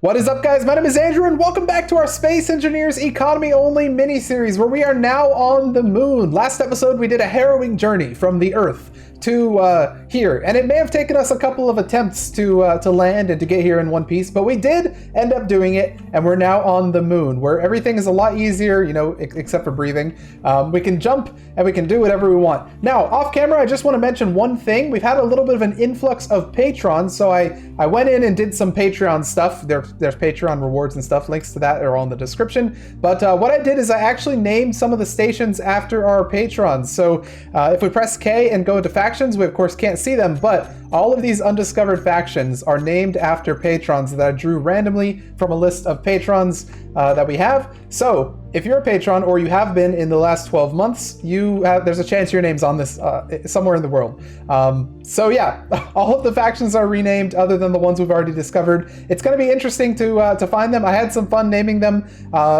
What is up, guys? My name is Andrew and welcome back to our Space Engineers Economy Only mini-series where we are now on the moon. Last episode we did a harrowing journey from the Earth to here, and it may have taken us a couple of attempts to land and to get here in one piece, but we did end up doing it, and we're now on the moon where everything is a lot easier, you know, except for breathing. We can jump and we can do whatever we want. Now, off camera, I just want to mention one thing. We've had a little bit of an influx of patrons, so I went in and did some Patreon stuff. There's Patreon rewards and stuff. Links to that are all in the description. But what I did is I actually named some of the stations after our patrons. So if we press K and go into factions, we of course can't see them, but all of these undiscovered factions are named after patrons that I drew randomly from a list of patrons that we have. So if you're a patron or you have been in the last 12 months, there's a chance your name's on this somewhere in the world. So yeah, all of the factions are renamed other than the ones we've already discovered. It's going to be interesting to find them. I had some fun naming them,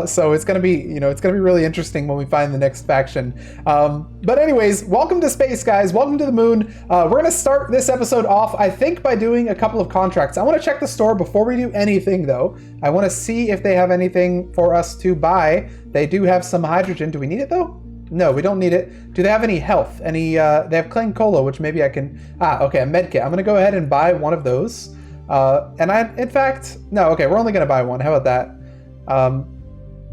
so it's going to be, you know, it's going to be really interesting when we find the next faction. But anyways, welcome to space, guys. Welcome to the moon. We're going to start this episode off, I think, by doing a couple of contracts. I want to check the store before we do anything, though. I want to see if they have anything for us to buy. They do have some hydrogen. Do we need it, though? No, we don't need it. Do they have any health? They have Clean Cola, which maybe I can... okay, a med kit. I'm going to go ahead and buy one of those. In fact... No, okay, we're only going to buy one. How about that?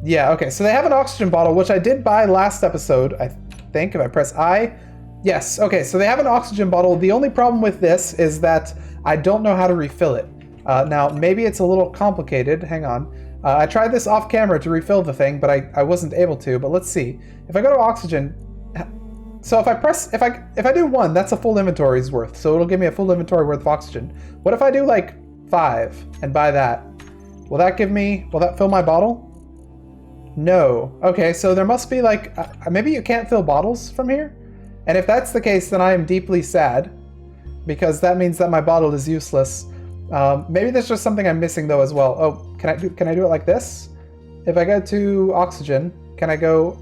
Yeah, okay, so they have an oxygen bottle, which I did buy last episode, I think, if I press I. Yes, okay, so they have an oxygen bottle. The only problem with this is that I don't know how to refill it. Now, maybe it's a little complicated. Hang on. I tried this off camera to refill the thing, but I wasn't able to. But let's see. If I go to oxygen, so if I do one, that's a full inventory's worth. So it'll give me a full inventory worth of oxygen. What if I do like 5 and buy that? Will that fill my bottle? No. Okay, so there must be like, maybe you can't fill bottles from here? And if that's the case, then I am deeply sad, because that means that my bottle is useless. Maybe there's just something I'm missing though as well. Oh, can I do it like this? If I go to oxygen, can I go?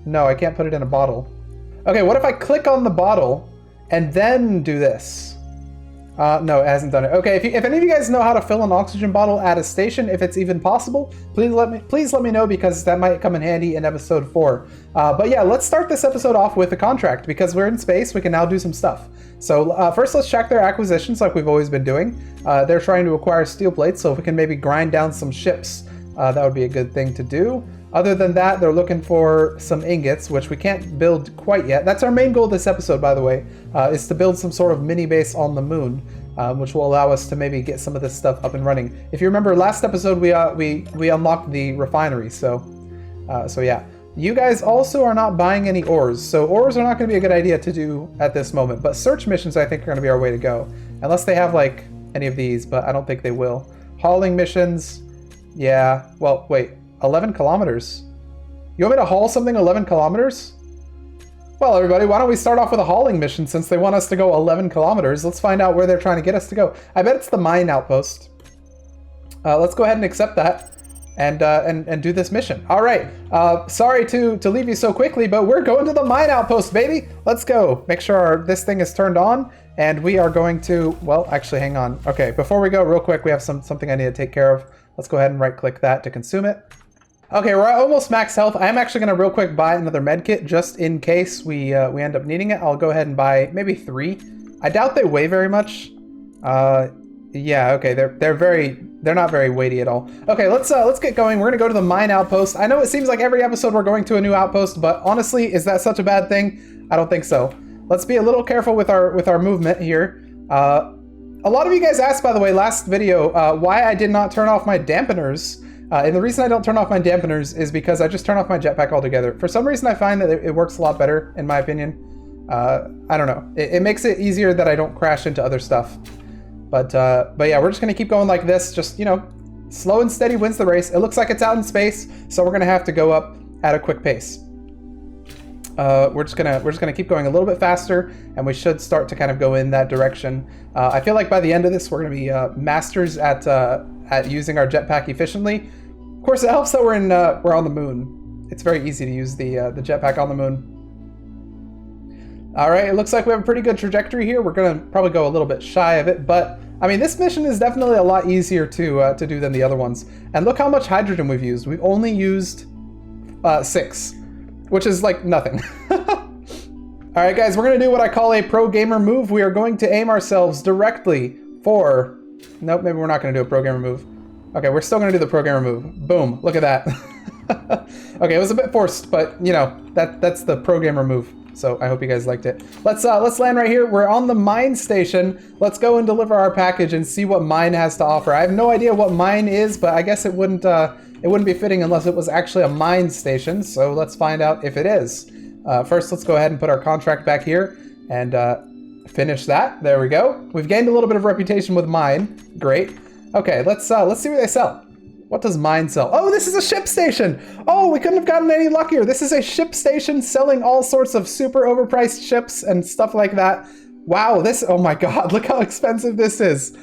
No, I can't put it in a bottle. Okay, what if I click on the bottle and then do this? No, it hasn't done it. Okay, if any of you guys know how to fill an oxygen bottle at a station, if it's even possible, please let me know, because that might come in handy in episode 4. But yeah, let's start this episode off with a contract, because we're in space. We can now do some stuff. So first, let's check their acquisitions like we've always been doing. They're trying to acquire steel plates, so if we can maybe grind down some ships, that would be a good thing to do. Other than that, they're looking for some ingots, which we can't build quite yet. That's our main goal this episode, by the way, is to build some sort of mini base on the moon, which will allow us to maybe get some of this stuff up and running. If you remember, last episode we unlocked the refinery, so yeah. You guys also are not buying any ores, so ores are not going to be a good idea to do at this moment. But search missions, I think, are going to be our way to go, unless they have like any of these, but I don't think they will. Hauling missions, yeah. Well, wait. 11 kilometers. You want me to haul something 11 kilometers? Well, everybody, why don't we start off with a hauling mission, since they want us to go 11 kilometers. Let's find out where they're trying to get us to go. I bet it's the mine outpost. Let's go ahead and accept that and do this mission. All right. Sorry to leave you so quickly, but we're going to the mine outpost, baby. Let's go. Make sure this thing is turned on, and we are going to, well, actually, hang on. Okay, before we go, real quick, we have something I need to take care of. Let's go ahead and right-click that to consume it. Okay, we're at almost max health. I'm actually going to real quick buy another med kit just in case we end up needing it. I'll go ahead and buy maybe 3. I doubt they weigh very much. Yeah, okay, they're not very weighty at all. Okay, let's get going. We're going to go to the mine outpost. I know it seems like every episode we're going to a new outpost, but honestly, is that such a bad thing? I don't think so. Let's be a little careful with our movement here. A lot of you guys asked, by the way, last video, why I did not turn off my dampeners. And the reason I don't turn off my dampeners is because I just turn off my jetpack altogether. For some reason, I find that it works a lot better, in my opinion. I don't know. It makes it easier that I don't crash into other stuff. But yeah, we're just going to keep going like this. Just, you know, slow and steady wins the race. It looks like it's out in space, so we're going to have to go up at a quick pace. We're just gonna keep going a little bit faster, and we should start to kind of go in that direction. I feel like by the end of this, we're gonna be masters at using our jetpack efficiently. Of course, it helps that we're on the moon. It's very easy to use the jetpack on the moon. All right, it looks like we have a pretty good trajectory here. We're gonna probably go a little bit shy of it, but I mean, this mission is definitely a lot easier to do than the other ones. And look how much hydrogen we've used. We've only used 6, which is like nothing. All right, guys, we're gonna do what I call a pro gamer move. We are going to aim ourselves directly for, nope, maybe we're not gonna do a pro gamer move. Okay, we're still gonna do the pro gamer move. Boom, look at that. Okay, it was a bit forced, but you know, that's the pro gamer move. So I hope you guys liked it. Let's land right here. We're on the mine station. Let's go and deliver our package and see what mine has to offer. I have no idea what mine is, but I guess it wouldn't be fitting unless it was actually a mine station. So let's find out if it is. First, let's go ahead and put our contract back here and finish that. There we go. We've gained a little bit of reputation with mine. Great. Okay, let's see what they sell. What does mine sell? Oh, this is a ship station. Oh, we couldn't have gotten any luckier. This is a ship station selling all sorts of super overpriced ships and stuff like that. Wow, oh my God, look how expensive this is.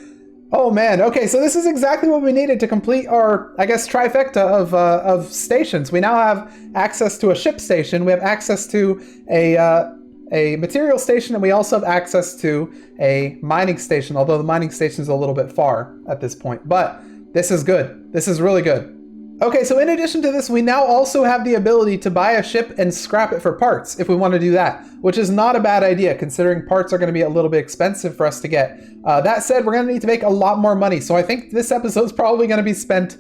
Oh man, okay, so this is exactly what we needed to complete our, I guess, trifecta of stations. We now have access to a ship station, we have access to a material station, and we also have access to a mining station, although the mining station is a little bit far at this point, but this is good. This is really good. Okay, so in addition to this, we now also have the ability to buy a ship and scrap it for parts if we want to do that, which is not a bad idea considering parts are going to be a little bit expensive for us to get. That said, we're going to need to make a lot more money. So I think this episode is probably going to be spent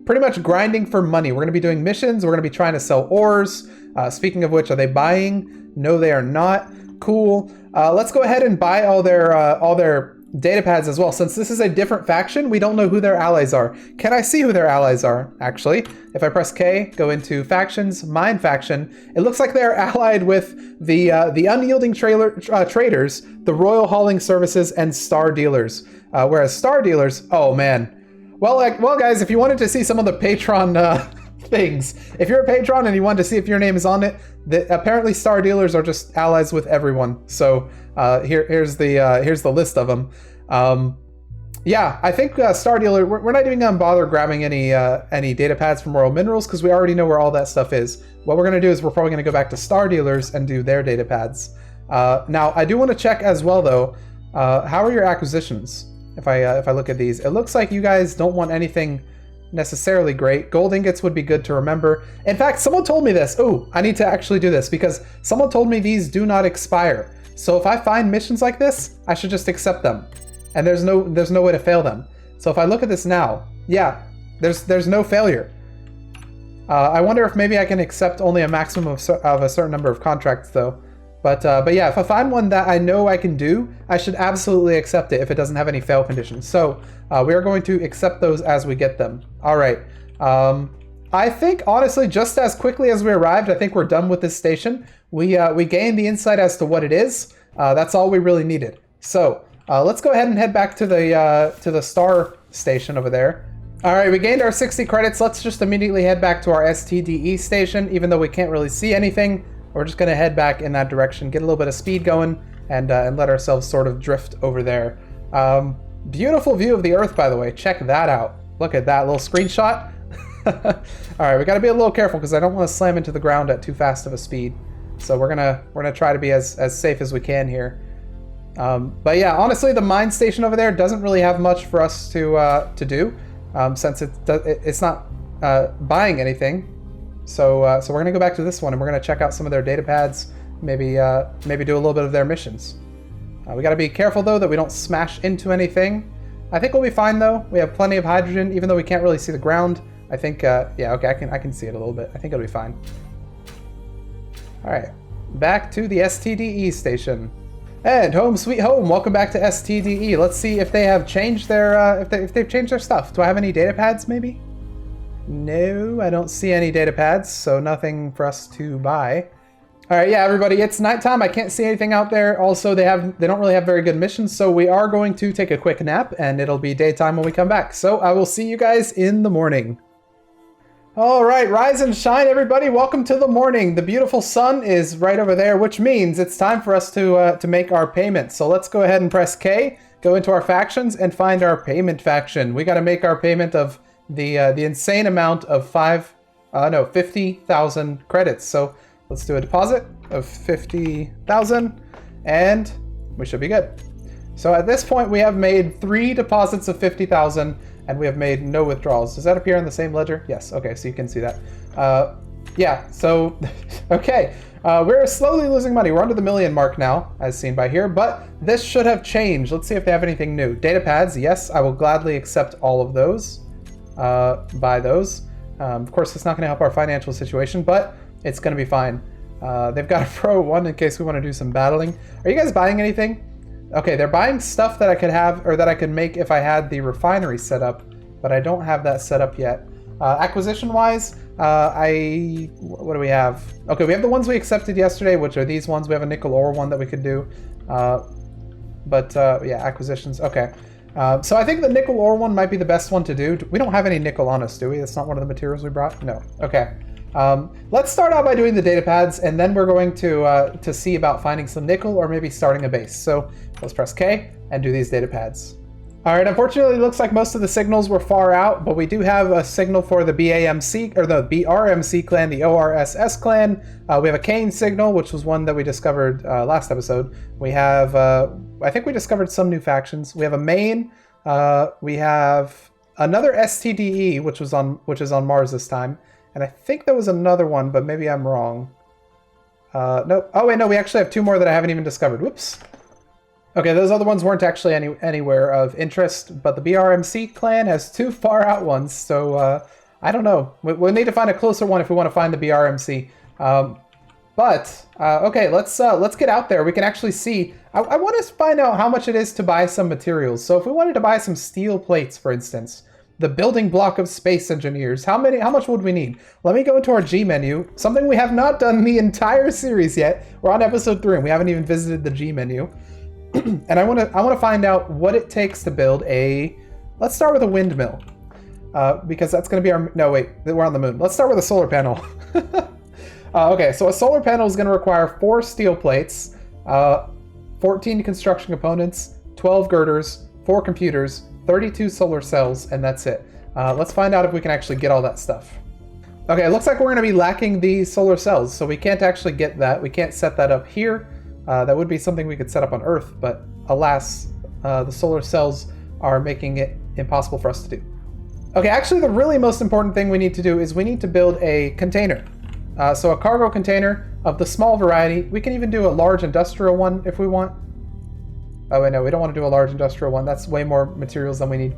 pretty much grinding for money. We're going to be doing missions. We're going to be trying to sell ores. Speaking of which, are they buying? No, they are not. Cool. Let's go ahead and buy all their data pads as well. Since this is a different faction, we don't know who their allies are. Can I see who their allies are? Actually, if I press K, go into factions, mine faction, it looks like they're allied with the unyielding traders, the royal hauling services, and star dealers. Whereas star dealers, oh man. Well, guys, if you wanted to see some of the patron things, if you're a patron and you wanted to see if your name is on it, apparently star dealers are just allies with everyone. So here's the list of them. Yeah, I think star dealer, we're not even gonna bother grabbing any data pads from Royal Minerals because we already know where all that stuff is. What we're gonna do is we're probably gonna go back to star dealers and do their data pads. Now I do want to check as well though, how are your acquisitions? If I look at these, it looks like you guys don't want anything necessarily great. Gold ingots would be good to remember. In fact, someone told me this. Oh, I need to actually do this because someone told me these do not expire. So if I find missions like this, I should just accept them. And there's no way to fail them. So if I look at this now, yeah, there's no failure. I wonder if maybe I can accept only a maximum of a certain number of contracts though. But yeah, if I find one that I know I can do, I should absolutely accept it if it doesn't have any fail conditions. So we are going to accept those as we get them. All right. I think honestly, just as quickly as we arrived, I think we're done with this station. We gained the insight as to what it is. That's all we really needed. So let's go ahead and head back to the star station over there. All right, we gained our 60 credits. Let's just immediately head back to our STDE station, even though we can't really see anything. We're just going to head back in that direction, get a little bit of speed going, and let ourselves sort of drift over there. Beautiful view of the Earth, by the way. Check that out. Look at that little screenshot. All right, we got to be a little careful because I don't want to slam into the ground at too fast of a speed. So we're gonna try to be as safe as we can here. But yeah, honestly, the mine station over there doesn't really have much for us to do, since it's not buying anything. So we're gonna go back to this one and we're gonna check out some of their data pads, maybe do a little bit of their missions. We gotta be careful though that we don't smash into anything. I think we'll be fine though. We have plenty of hydrogen, even though we can't really see the ground. I think, yeah, okay, I can see it a little bit. I think it'll be fine. All right, back to the STDE station. And home sweet home, welcome back to STDE. Let's see if they have changed their, if they've changed their stuff. Do I have any data pads maybe? No, I don't see any data pads, so nothing for us to buy. All right, yeah, everybody, it's nighttime. I can't see anything out there. Also, they don't really have very good missions, so we are going to take a quick nap, and it'll be daytime when we come back. So I will see you guys in the morning. All right, rise and shine, everybody. Welcome to the morning. The beautiful sun is right over there, which means it's time for us to make our payment. So let's go ahead and press K, go into our factions, and find our payment faction. We got to make our payment of the insane amount of 50,000 credits. So let's do a deposit of 50,000 and we should be good. So at this point, we have made 3 deposits of 50,000, and we have made no withdrawals. Does that appear on the same ledger? Yes. Okay, so you can see that. Yeah. So, okay. We're slowly losing money. We're under the million mark now, as seen by here, but this should have changed. Let's see if they have anything new. Data pads, yes, I will gladly accept all of those. Buy those. Of course, it's not going to help our financial situation, but it's going to be fine. They've got a Pro 1 in case we want to do some battling. Are you guys buying anything? Okay, they're buying stuff that I could have, or that I could make if I had the refinery set up, but I don't have that set up yet. Acquisition-wise, what do we have? Okay, we have the ones we accepted yesterday, which are these ones. We have a nickel ore one that we could do. Yeah, acquisitions, okay. So I think the nickel ore one might be the best one to do. We don't have any nickel on us, do we? That's not one of the materials we brought? No, okay. Let's start out by doing the data pads, and then we're going to see about finding some nickel or maybe starting a base. So let's press K and do these data pads. All right, unfortunately, it looks like most of the signals were far out, but we do have a signal for the BAMC, or the BRMC clan, the ORSS clan. We have a Kane signal, which was one that we discovered last episode. We have, I think we discovered some new factions. We have a main, we have another STDE, which is on Mars this time. And I think there was another one, but maybe I'm wrong. Nope. Oh, wait, no, we actually have 2 more that I haven't even discovered. Whoops. Okay, those other ones weren't actually anywhere of interest, but the BRMC clan has 2 far out ones, so I don't know. We'll need to find a closer one if we want to find the BRMC. Okay, let's get out there. We can actually see. I want to find out how much it is to buy some materials. So if we wanted to buy some steel plates, for instance, the building block of space engineers, how much would we need? Let me go into our G menu, something we have not done the entire series yet. We're on episode 3 and we haven't even visited the G menu. And I want to find out what it takes to build a, let's start with a windmill. Because that's going to be our, no wait, we're on the moon. Let's start with a solar panel. Okay, so a solar panel is going to require 4 steel plates, 14 construction components, 12 girders, 4 computers, 32 solar cells, and that's it. Let's find out if we can actually get all that stuff. Okay, it looks like we're going to be lacking the solar cells, so we can't actually get that. We can't set that up here. That would be something we could set up on Earth, but alas, the solar cells are making it impossible for us to do. Okay, actually the really most important thing we need to do is we need to build a container. So a cargo container of the small variety. We can even do a large industrial one if we want. Oh, wait, no, we don't want to do a large industrial one. That's way more materials than we need.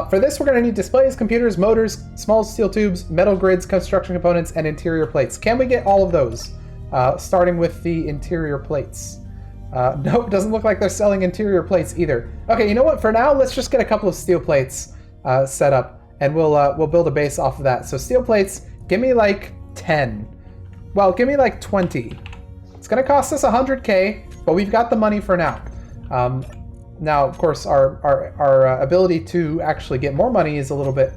For this, we're going to need displays, computers, motors, small steel tubes, metal grids, construction components, and interior plates. Can we get all of those? Starting with the interior plates. Nope, doesn't look like they're selling interior plates either. Okay, you know what? For now, let's just get a couple of steel plates set up, and we'll build a base off of that. So steel plates, give me like 10. Well, give me like 20. It's going to cost us 100K, but we've got the money for now. Now, of course, our ability to actually get more money is a little bit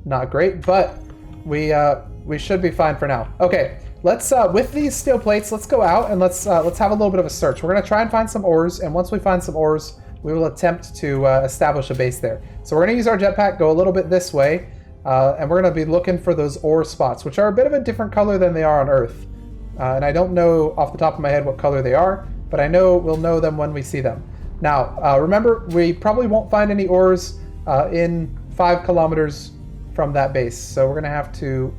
not great, but we should be fine for now. Okay, let's with these steel plates, let's go out and let's have a little bit of a search. We're gonna try and find some ores, and once we find some ores, we will attempt to establish a base there. So we're gonna use our jetpack, go a little bit this way, and we're gonna be looking for those ore spots, which are a bit of a different color than they are on Earth. And I don't know off the top of my head what color they are, but I know we'll know them when we see them. Now, remember, we probably won't find any ores in 5 kilometers from that base, so we're going to have to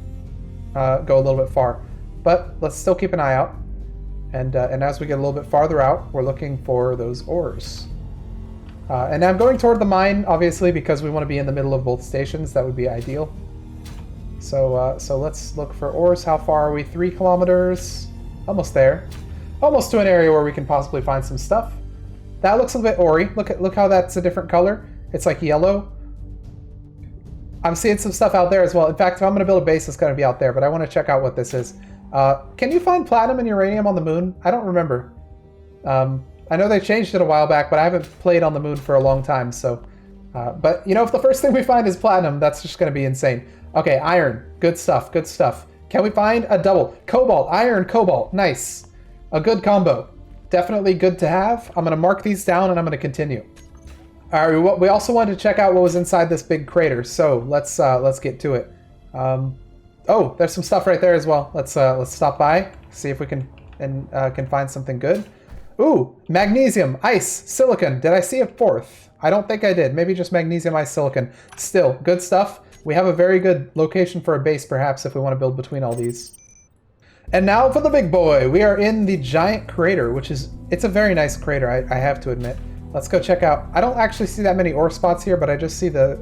go a little bit far. But let's still keep an eye out, and as we get a little bit farther out, we're looking for those ores. And I'm going toward the mine, obviously, because we want to be in the middle of both stations. That would be ideal. So let's look for ores. How far are we? 3 kilometers? Almost there. Almost to an area where we can possibly find some stuff. That looks a bit ore-y. Look how that's a different color. It's like yellow. I'm seeing some stuff out there as well. In fact, if I'm going to build a base, it's going to be out there, but I want to check out what this is. Can you find platinum and uranium on the moon? I don't remember. I know they changed it a while back, but I haven't played on the moon for a long time, so... but, you know, if the first thing we find is platinum, that's just going to be insane. Okay, iron. Good stuff, good stuff. Can we find a double? Cobalt, iron, cobalt. Nice. A good combo. Definitely good to have. I'm going to mark these down and I'm going to continue. All right, we also wanted to check out what was inside this big crater, so let's get to it. Oh, there's some stuff right there as well. Let's stop by, see if we can find something good. Ooh, magnesium, ice, silicon. Did I see a fourth? I don't think I did. Maybe just magnesium, ice, silicon. Still, good stuff. We have a very good location for a base, perhaps, if we want to build between all these. And now for the big boy. We are in the giant crater, which is, it's a very nice crater, I have to admit. Let's go check out. I don't actually see that many ore spots here, but I just see the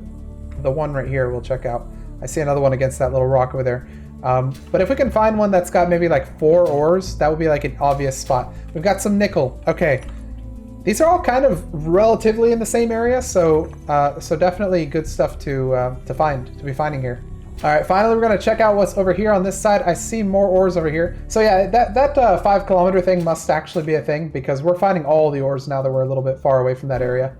one right here we'll check out. I see another one against that little rock over there. But if we can find one that's got maybe like 4 ores, that would be like an obvious spot. We've got some nickel. Okay. These are all kind of relatively in the same area, so so definitely good stuff to be finding here. All right, finally we're gonna check out what's over here on this side. I see more ores over here. So yeah, that 5 kilometer thing must actually be a thing because we're finding all the ores now that we're a little bit far away from that area.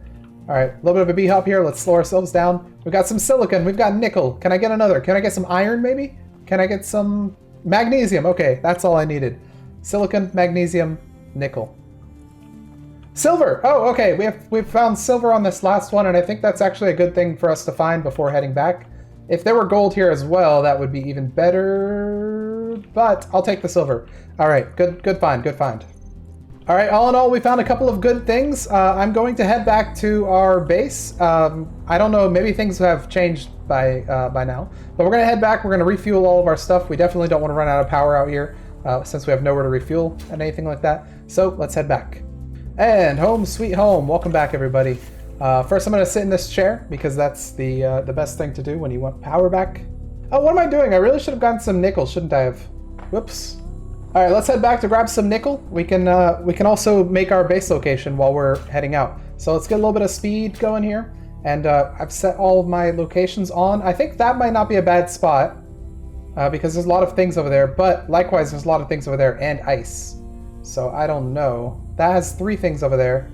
All right, a little bit of a B-hop here. Let's slow ourselves down. We've got some silicon. We've got nickel. Can I get another? Can I get some iron maybe? Can I get some magnesium? Okay, that's all I needed. Silicon, magnesium, nickel. Silver! Oh, okay, we've found silver on this last one, and I think that's actually a good thing for us to find before heading back. If there were gold here as well, that would be even better, but I'll take the silver. All right, good find, good find. All right, all in all, we found a couple of good things. I'm going to head back to our base. I don't know, maybe things have changed by now, but we're gonna head back. We're gonna refuel all of our stuff. We definitely don't want to run out of power out here since we have nowhere to refuel and anything like that. So let's head back. And home sweet home. Welcome back, everybody. First, I'm gonna sit in this chair because that's the best thing to do when you want power back. Oh, what am I doing? I really should have gotten some nickel, shouldn't I have? Whoops. All right, let's head back to grab some nickel. We can also make our base location while we're heading out. So let's get a little bit of speed going here. And I've set all of my locations on. I think that might not be a bad spot because there's a lot of things over there, but likewise, there's a lot of things over there and ice. So I don't know. That has 3 things over there.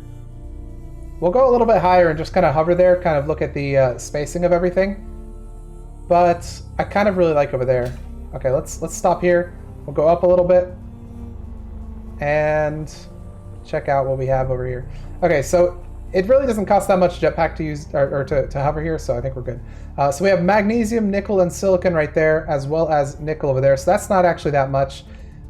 We'll go a little bit higher and just kind of hover there, kind of look at the spacing of everything. But I kind of really like over there. Okay, let's stop here. We'll go up a little bit and check out what we have over here. Okay, so it really doesn't cost that much jetpack to use or to hover here, so I think we're good. So we have magnesium, nickel, and silicon right there, as well as nickel over there. So that's not actually that much.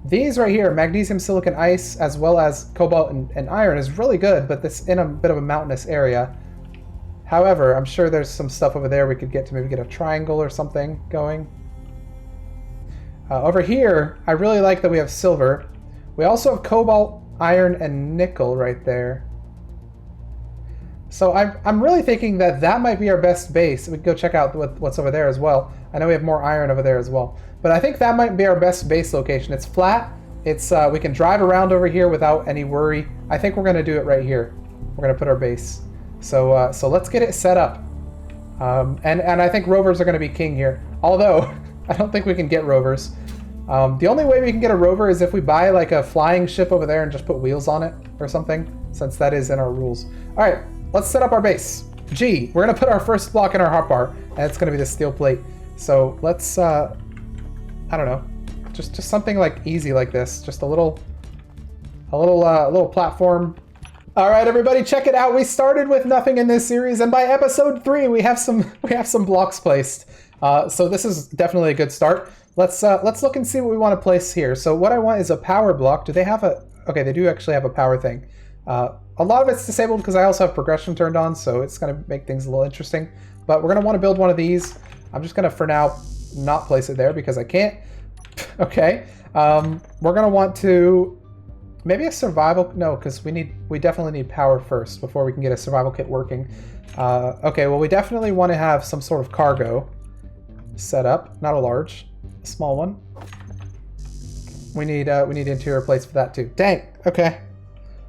These right here, magnesium, silicon, ice, as well as cobalt and iron is really good, but this in a bit of a mountainous area. However, I'm sure there's some stuff over there we could get to maybe get a triangle or something going. Over here, I really like that we have silver. We also have cobalt, iron, and nickel right there. So I'm really thinking that might be our best base. We can go check out what's over there as well. I know we have more iron over there as well. But I think that might be our best base location. It's flat. It's we can drive around over here without any worry. I think we're going to do it right here. We're going to put our base. So so let's get it set up. And I think rovers are going to be king here. Although, I don't think we can get rovers. The only way we can get a rover is if we buy like a flying ship over there and just put wheels on it or something, since that is in our rules. All right, let's set up our base. G, we're going to put our first block in our hotbar, and it's going to be the steel plate. So let's, I don't know, just something like easy like this. Just a little platform. All right, everybody, check it out. We started with nothing in this series, and by episode 3, we have some blocks placed. So this is definitely a good start. Let's look and see what we want to place here. So what I want is a power block. Do they have a? Okay, they do actually have a power thing. A lot of it's disabled because I also have progression turned on, so it's going to make things a little interesting. But we're going to want to build one of these. I'm just going to, for now, not place it there because I can't. Okay. We're going to want to maybe a survival. No, because we definitely need power first before we can get a survival kit working. Okay. Well, we definitely want to have some sort of cargo set up. Not a large, a small one. We need interior plates for that too. Dang. Okay.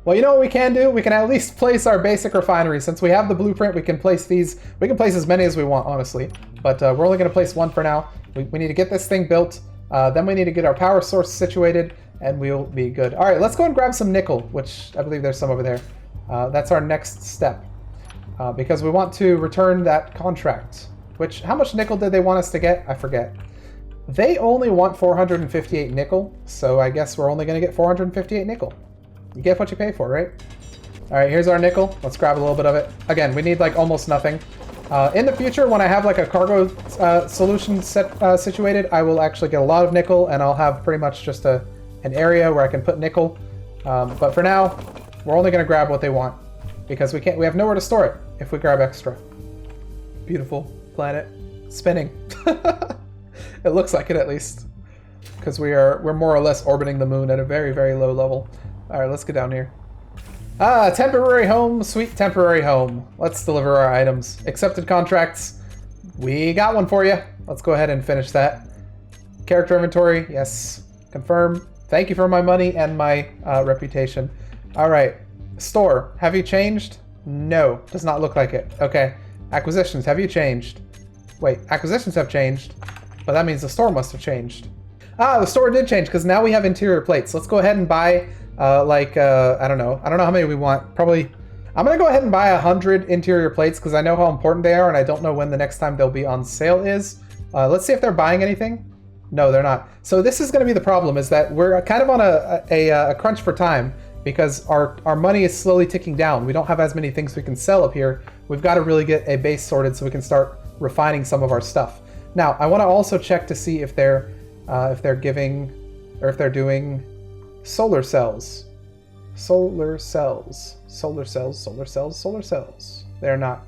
Well, you know what we can do? We can at least place our basic refinery. Since we have the blueprint, we can place these. We can place as many as we want, honestly. But we're only going to place one for now. We need to get this thing built. Then we need to get our power source situated, and we'll be good. All right, let's go and grab some nickel, which I believe there's some over there. That's our next step. Because we want to return that contract. Which, how much nickel did they want us to get? I forget. They only want 458 nickel, so I guess we're only going to get 458 nickel. You get what you pay for, right? All right, here's our nickel. Let's grab a little bit of it. Again, we need like almost nothing. In the future, when I have like a cargo solution situated, I will actually get a lot of nickel, and I'll have pretty much just an area where I can put nickel. But for now, We're only going to grab what they want because we have nowhere to store it if we grab extra. Beautiful planet. Spinning. It looks like it at least. Because we're more or less orbiting the moon at a very, very low level. Alright, let's get down here. Temporary home, sweet temporary home. Let's deliver our items. Accepted contracts. We got one for you. Let's go ahead and finish that. Character inventory, yes. Confirm. Thank you for my money and my reputation. Alright. Store, have you changed? No, does not look like it. Okay. Acquisitions, have you changed? Wait, acquisitions have changed, but that means the store must have changed. The store did change because now we have interior plates. Let's go ahead and buy I don't know how many we want. Probably, I'm gonna go ahead and buy 100 interior plates because I know how important they are and I don't know when the next time they'll be on sale is. Let's see if they're buying anything. No, they're not. So this is gonna be the problem, is that we're kind of on a crunch for time because our money is slowly ticking down. We don't have as many things we can sell up here. We've got to really get a base sorted so we can start refining some of our stuff. Now, I want to also check to see if they're giving, or if they're doing solar cells. Solar cells. Solar cells, solar cells, solar cells. They're not.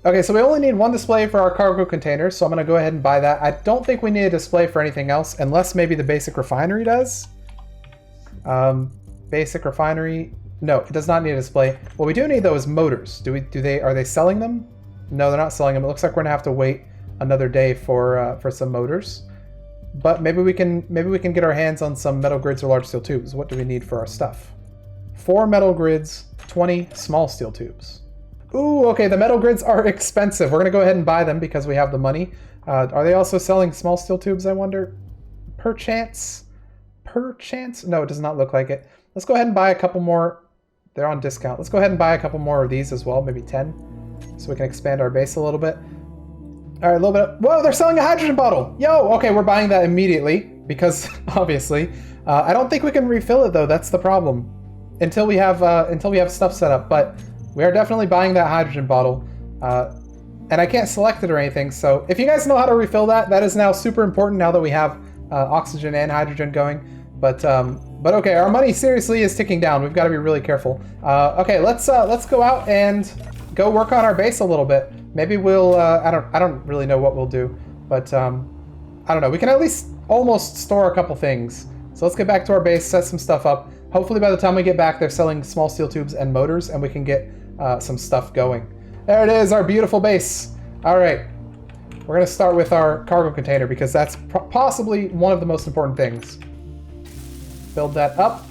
Okay, so we only need one display for our cargo containers, so I'm going to go ahead and buy that. I don't think we need a display for anything else, unless maybe the basic refinery does. Basic refinery. No, it does not need a display. What we do need though is motors. Are they selling them? No, they're not selling them. It looks like we're gonna have to wait another day for some motors. But maybe we can get our hands on some metal grids or large steel tubes. What do we need for our stuff? 4 metal grids, 20 small steel tubes. Ooh, okay, the metal grids are expensive. We're gonna go ahead and buy them because we have the money. Are they also selling small steel tubes, I wonder? Perchance? Perchance? No, it does not look like it. Let's go ahead and buy a couple more. They're on discount. Let's go ahead and buy a couple more of these as well, maybe 10, so we can expand our base a little bit. All right, a little bit. Whoa, they're selling a hydrogen bottle. Yo, okay, we're buying that immediately because obviously, I don't think we can refill it though. That's the problem. Until we have stuff set up, but we are definitely buying that hydrogen bottle. And I can't select it or anything. So if you guys know how to refill that, that is now super important now that we have oxygen and hydrogen going. But okay, our money seriously is ticking down. We've got to be really careful. Okay, let's go out and go work on our base a little bit. Maybe we'll I don't really know what we'll do, but I don't know. We can at least almost store a couple things. So let's get back to our base, set some stuff up. Hopefully by the time we get back, they're selling small steel tubes and motors, and we can get some stuff going. There it is, our beautiful base. All right, we're gonna start with our cargo container because that's possibly one of the most important things. Build that up.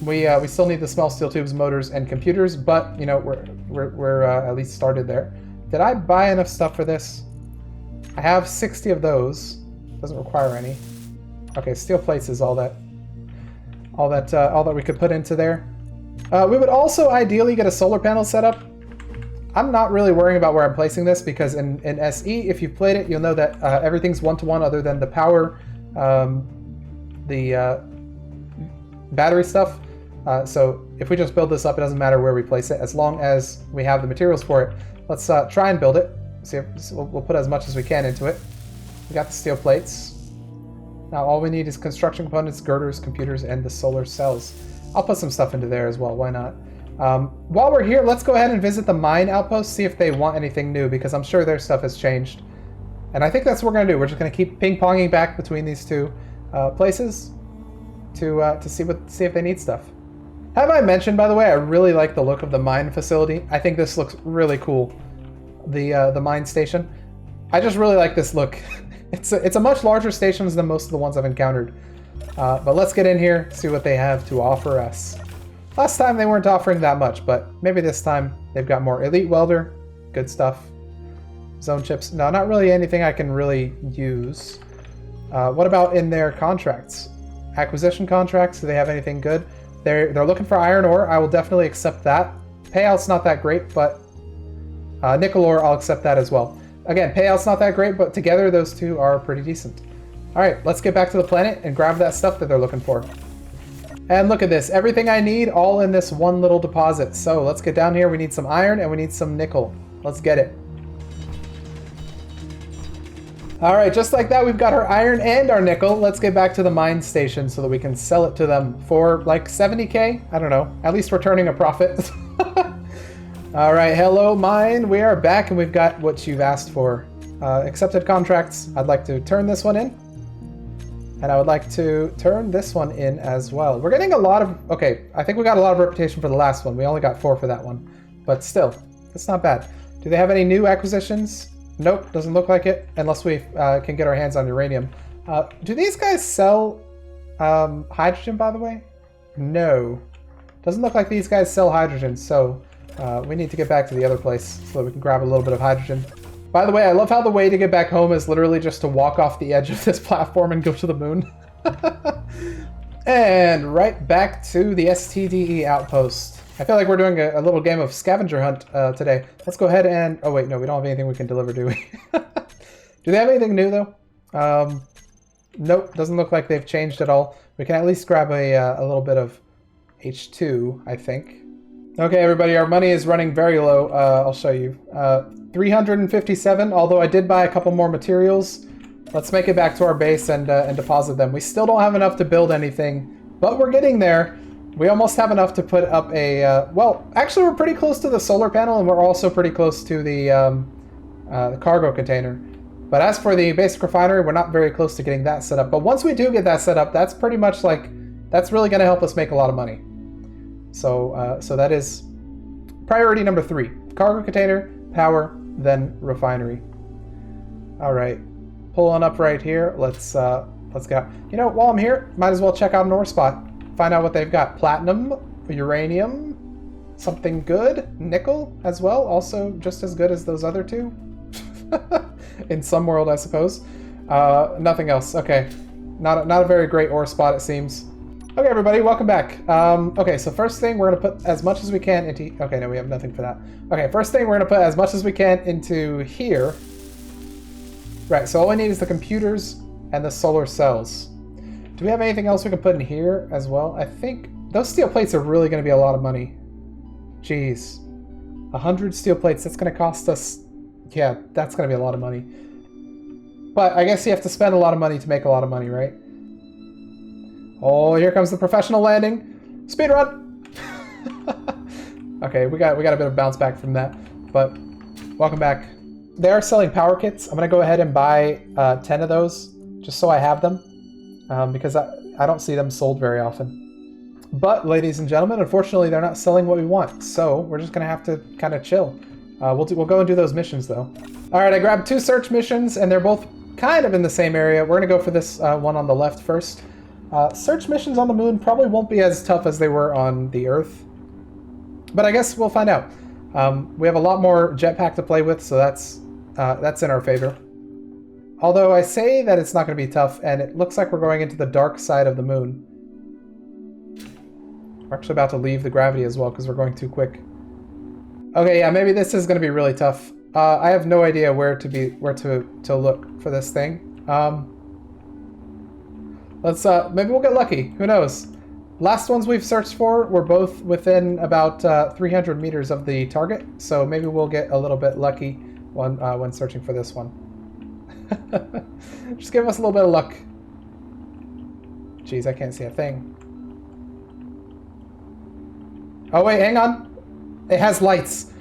We still need the small steel tubes, motors, and computers, but you know we're at least started there. Did I buy enough stuff for this? I have 60 of those. Doesn't require any. Okay, steel plates is all that we could put into there. We would also ideally get a solar panel set up. I'm not really worrying about where I'm placing this because in SE, if you've played it, you'll know that everything's one-to-one other than the power, battery stuff. So if we just build this up, it doesn't matter where we place it as long as we have the materials for it. Let's try and build it. See if we'll put as much as we can into it. We got the steel plates. Now all we need is construction components, girders, computers, and the solar cells. I'll put some stuff into there as well, why not? While we're here, let's go ahead and visit the mine outpost, see if they want anything new, because I'm sure their stuff has changed. And I think that's what we're going to do. We're just going to keep ping-ponging back between these two places to see if they need stuff. Have I mentioned, by the way, I really like the look of the mine facility. I think this looks really cool, the mine station. I just really like this look. It's a much larger station than most of the ones I've encountered. But let's get in here, see what they have to offer us. Last time they weren't offering that much, but maybe this time they've got more. Elite welder, good stuff. Zone chips, no, not really anything I can really use. What about in their contracts? Acquisition contracts, do they have anything good? They're looking for iron ore. I will definitely accept that. Payout's not that great, but nickel ore, I'll accept that as well. Again, payout's not that great, but together those two are pretty decent. All right, let's get back to the planet and grab that stuff that they're looking for. And look at this, everything I need all in this one little deposit. So let's get down here. We need some iron and we need some nickel. Let's get it. All right, just like that, we've got our iron and our nickel. Let's get back to the mine station so that we can sell it to them for like 70K. I don't know. At least we're turning a profit. All right, hello mine. We are back and we've got what you've asked for. Accepted contracts. I'd like to turn this one in. And I would like to turn this one in as well. We're getting a lot of... Okay, I think we got a lot of reputation for the last one. We only got 4 for that one. But still, it's not bad. Do they have any new acquisitions? Nope, doesn't look like it. Unless we can get our hands on uranium. Do these guys sell hydrogen, by the way? No. Doesn't look like these guys sell hydrogen, so we need to get back to the other place so that we can grab a little bit of hydrogen. By the way, I love how the way to get back home is literally just to walk off the edge of this platform and go to the moon. And right back to the STDE outpost. I feel like we're doing a little game of scavenger hunt today. Let's go ahead and... Oh wait, no, we don't have anything we can deliver, do we? Do they have anything new though? Nope, doesn't look like they've changed at all. We can at least grab a little bit of H2, I think. Okay, everybody, our money is running very low. I'll show you. 357, although I did buy a couple more materials. Let's make it back to our base and deposit them. We still don't have enough to build anything, but we're getting there. We almost have enough to put up a... well, actually, we're pretty close to the solar panel, and we're also pretty close to the cargo container. But as for the basic refinery, we're not very close to getting that set up. But once we do get that set up, that's pretty much like... That's really going to help us make a lot of money. So, so that is priority number 3. Cargo container, power, then refinery. All right, pulling up right here. Let's go. You know, while I'm here, might as well check out an ore spot. Find out what they've got. Platinum, uranium, something good, nickel as well. Also just as good as those other two. In some world, I suppose. Nothing else. Okay, not a very great ore spot, it seems. Okay, everybody, welcome back. Okay, so first thing, we're going to put as much as we can into... Okay, no, we have nothing for that. Okay, first thing, we're going to put as much as we can into here. Right, so all we need is the computers and the solar cells. Do we have anything else we can put in here as well? I think those steel plates are really going to be a lot of money. Jeez. 100 steel plates, that's going to cost us... Yeah, that's going to be a lot of money. But I guess you have to spend a lot of money to make a lot of money, right? Oh, here comes the professional landing. Speed run. Okay, we got a bit of bounce back from that, but welcome back. They are selling power kits. I'm gonna go ahead and buy 10 of those just so I have them, because I don't see them sold very often. But ladies and gentlemen, unfortunately, they're not selling what we want, so we're just gonna have to kind of chill. We'll go and do those missions though. All right, I grabbed 2 search missions, and they're both kind of in the same area. We're gonna go for this one on the left first. Search missions on the moon probably won't be as tough as they were on the Earth, but I guess we'll find out. We have a lot more jetpack to play with, so that's in our favor. Although I say that it's not going to be tough, and it looks like we're going into the dark side of the moon. We're actually about to leave the gravity as well because we're going too quick. Okay, yeah, maybe this is going to be really tough. I have no idea where to look for this thing. Let's maybe we'll get lucky. Who knows? Last ones we've searched for were both within about 300 meters of the target, so maybe we'll get a little bit lucky when searching for this one. Just give us a little bit of luck. Jeez, I can't see a thing. Oh wait, hang on. It has lights.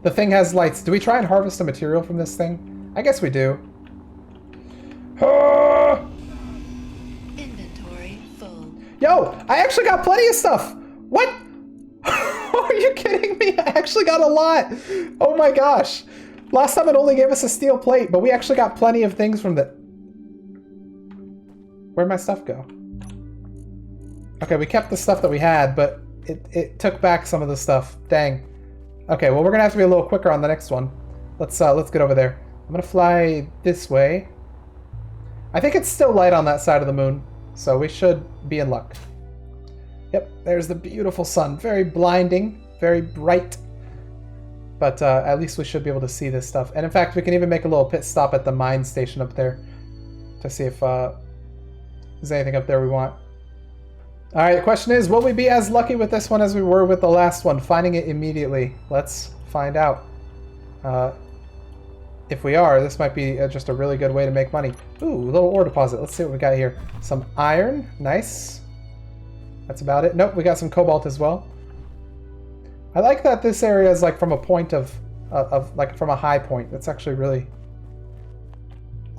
The thing has lights. Do we try and harvest a material from this thing? I guess we do. Yo, I actually got plenty of stuff. What? Are you kidding me? I actually got a lot. Oh my gosh. Last time it only gave us a steel plate, but we actually got plenty of things from the... Where'd my stuff go? Okay, we kept the stuff that we had, but it took back some of the stuff. Dang. Okay, well, we're gonna have to be a little quicker on the next one. Let's get over there. I'm gonna fly this way. I think it's still light on that side of the moon. So we should be in luck. Yep, there's the beautiful sun. Very blinding, very bright. But at least we should be able to see this stuff. And in fact, we can even make a little pit stop at the mine station up there to see if there's anything up there we want. All right, the question is, will we be as lucky with this one as we were with the last one? Finding it immediately. Let's find out. if we are, this might be just a really good way to make money. Ooh, a little ore deposit. Let's see what we got here. Some iron. Nice. That's about it. Nope, we got some cobalt as well. I like that this area is like from a point of like from a high point. That's actually really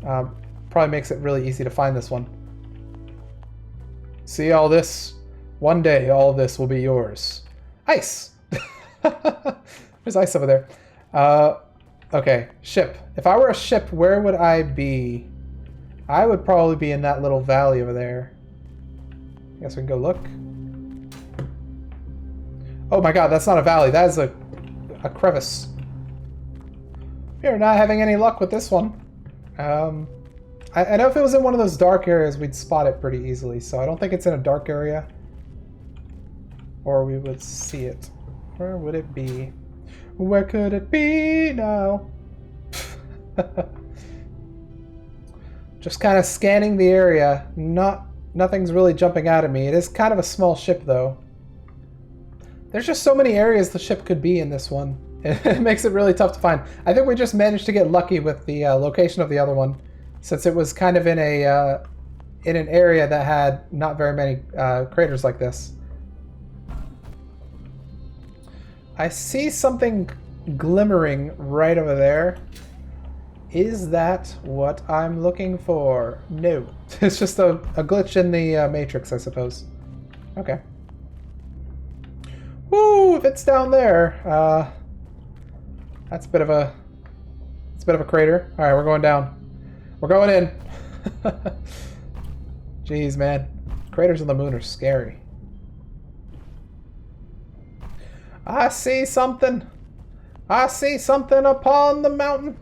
probably makes it really easy to find this one. See all this? One day all of this will be yours. Ice! There's ice over there. Okay, ship. If I were a ship, where would I be? I would probably be in that little valley over there. I guess we can go look. Oh my god, that's not a valley. That is a crevice. We are not having any luck with this one. I know if it was in one of those dark areas, we'd spot it pretty easily. So I don't think it's in a dark area. Or we would see it. Where would it be? Where could it be now? Just kind of scanning the area. Nothing's really jumping out at me. It is kind of a small ship, though. There's just so many areas the ship could be in this one. It makes it really tough to find. I think we just managed to get lucky with the location of the other one, since it was kind of in an area that had not very many craters like this. I see something glimmering right over there. Is that what I'm looking for? No. It's just a glitch in the matrix, I suppose. Okay. Woo! If it's down there, that's a bit of a crater. All right, we're going down. We're going in. Jeez, man, craters on the moon are scary. I see something. I see something upon the mountain.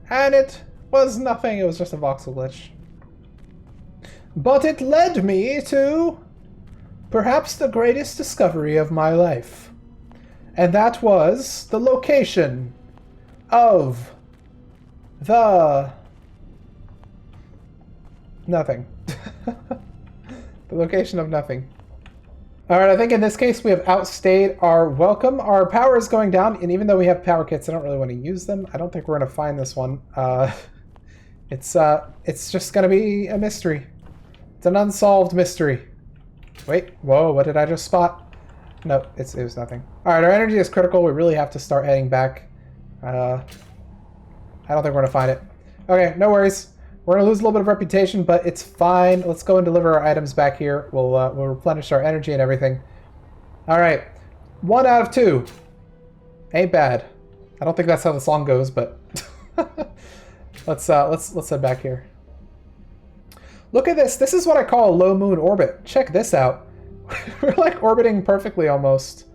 And it was nothing. It was just a voxel glitch. But it led me to perhaps the greatest discovery of my life. And that was the location of the nothing. The location of nothing. Alright, I think in this case we have outstayed our welcome. Our power is going down, and even though we have power kits, I don't really want to use them. I don't think we're going to find this one. It's just going to be a mystery. It's an unsolved mystery. Wait, whoa, what did I just spot? No, it was nothing. Alright, our energy is critical. We really have to start heading back. I don't think we're going to find it. Okay, no worries. We're going to lose a little bit of reputation, but it's fine. Let's go and deliver our items back here. We'll replenish our energy and everything. All right. 1 out of 2. Ain't bad. I don't think that's how the song goes, but let's head back here. Look at this. This is what I call a low moon orbit. Check this out. We're like orbiting perfectly almost.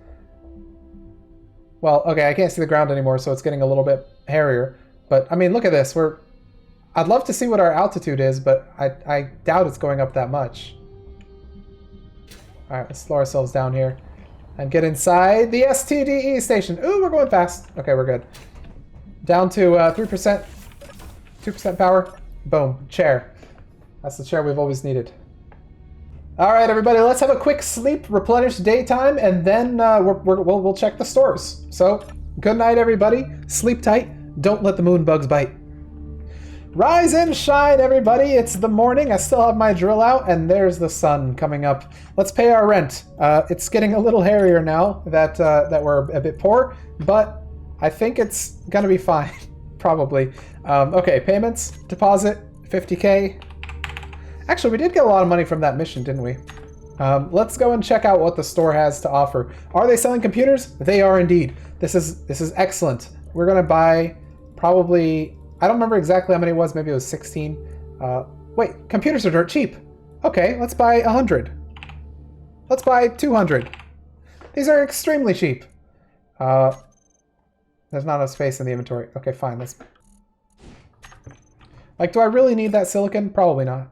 Well, okay, I can't see the ground anymore, so it's getting a little bit hairier. But I mean, look at this. I'd love to see what our altitude is, but I doubt it's going up that much. Alright, let's slow ourselves down here and get inside the STDE station. Ooh, we're going fast. Okay, we're good. Down to 3%. 2% power. Boom. Chair. That's the chair we've always needed. Alright, everybody, let's have a quick sleep, replenish daytime, and then we'll check the stores. So, good night, everybody. Sleep tight. Don't let the moon bugs bite. Rise and shine, everybody. It's the morning. I still have my drill out, and there's the sun coming up. Let's pay our rent. It's getting a little hairier now that we're a bit poor, but I think it's gonna be fine, probably. Okay, payments, deposit, 50K. Actually, we did get a lot of money from that mission, didn't we? Let's go and check out what the store has to offer. Are they selling computers? They are indeed. This is excellent. We're gonna buy probably, I don't remember exactly how many it was. Maybe it was 16. Wait, computers are dirt cheap. Okay, let's buy 100. Let's buy 200. These are extremely cheap. There's not enough space in the inventory. Okay, fine. Like, do I really need that silicon? Probably not.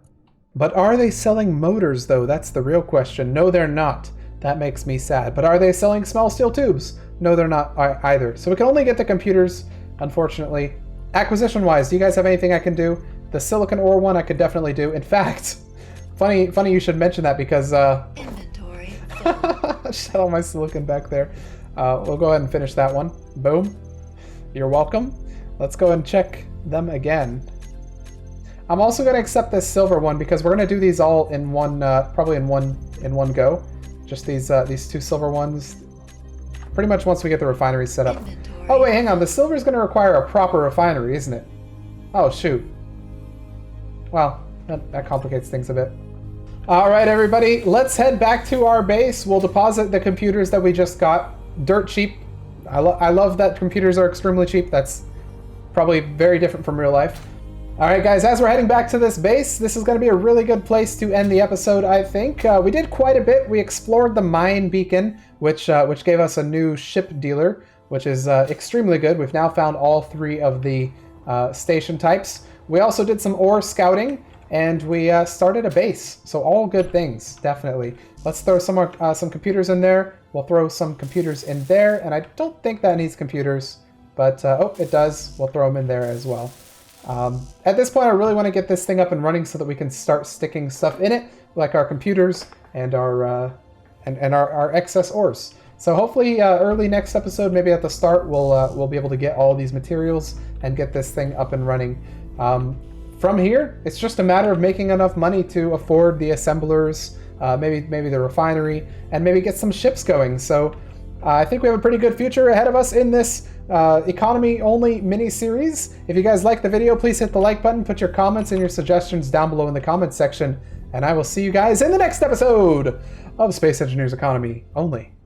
But are they selling motors, though? That's the real question. No, they're not. That makes me sad. But are they selling small steel tubes? No, they're not either. So we can only get the computers, unfortunately. Acquisition-wise, do you guys have anything I can do? The silicon ore one I could definitely do. In fact, funny you should mention that because inventory. Shut all my silicon back there. We'll go ahead and finish that one. Boom. You're welcome. Let's go and check them again. I'm also going to accept this silver one because we're going to do these all in one, probably in one go. Just these 2 silver ones. Pretty much once we get the refinery set up. Oh wait, hang on. The silver is going to require a proper refinery, isn't it? Oh shoot. Well, that complicates things a bit. All right, everybody, let's head back to our base. We'll deposit the computers that we just got. Dirt cheap. I love that computers are extremely cheap. That's probably very different from real life. All right, guys, as we're heading back to this base, this is going to be a really good place to end the episode, I think. We did quite a bit. We explored the mine beacon, which gave us a new ship dealer, which is extremely good. We've now found all 3 of the station types. We also did some ore scouting, and we started a base. So all good things, definitely. Let's throw some computers in there. We'll throw some computers in there, and I don't think that needs computers, but oh, it does. We'll throw them in there as well. At this point, I really want to get this thing up and running so that we can start sticking stuff in it, like our computers and our excess ores. So hopefully, early next episode, maybe at the start, we'll be able to get all these materials and get this thing up and running. From here, it's just a matter of making enough money to afford the assemblers, maybe the refinery, and maybe get some ships going. So I think we have a pretty good future ahead of us in this economy-only mini-series. If you guys like the video, please hit the like button, put your comments and your suggestions down below in the comments section, and I will see you guys in the next episode of Space Engineers Economy Only.